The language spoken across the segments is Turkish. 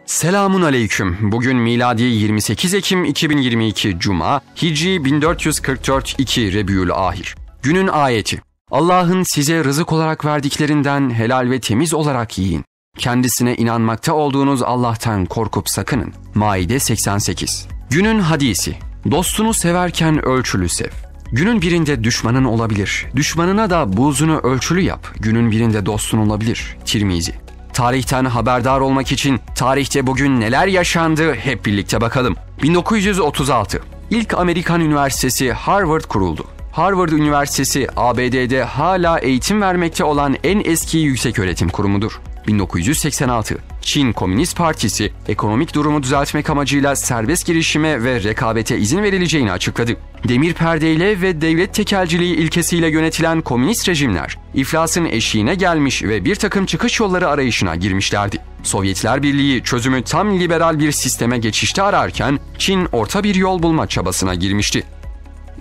Selamun aleyküm. Bugün miladi 28 Ekim 2022 Cuma, Hicri 1444 2 Rebiülahir. Günün ayeti. Allah'ın size rızık olarak verdiklerinden helal ve temiz olarak yiyin. Kendisine inanmakta olduğunuz Allah'tan korkup sakının. Maide 88. Günün hadisi. Dostunu severken ölçülü sev. Günün birinde düşmanın olabilir. Düşmanına da buğzunu ölçülü yap. Günün birinde dostun olabilir. Tirmizi. Tarihten haberdar olmak için tarihte bugün neler yaşandı hep birlikte bakalım. 1936. İlk Amerikan üniversitesi Harvard kuruldu. Harvard Üniversitesi ABD'de hala eğitim vermekte olan en eski yükseköğretim kurumudur. 1986. Çin Komünist Partisi ekonomik durumu düzeltmek amacıyla serbest girişime ve rekabete izin verileceğini açıkladı. Demir perdeyle ve devlet tekelciliği ilkesiyle yönetilen komünist rejimler iflasın eşiğine gelmiş ve bir takım çıkış yolları arayışına girmişlerdi. Sovyetler Birliği çözümü tam liberal bir sisteme geçişte ararken Çin orta bir yol bulma çabasına girmişti.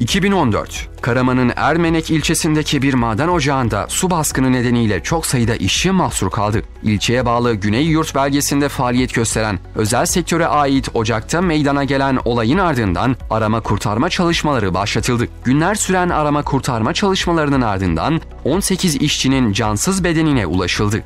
2014. Karaman'ın Ermenek ilçesindeki bir maden ocağında su baskını nedeniyle çok sayıda işçi mahsur kaldı. İlçeye bağlı Güney Yurt belgesinde faaliyet gösteren özel sektöre ait ocakta meydana gelen olayın ardından arama kurtarma çalışmaları başlatıldı. Günler süren arama kurtarma çalışmalarının ardından 18 işçinin cansız bedenine ulaşıldı.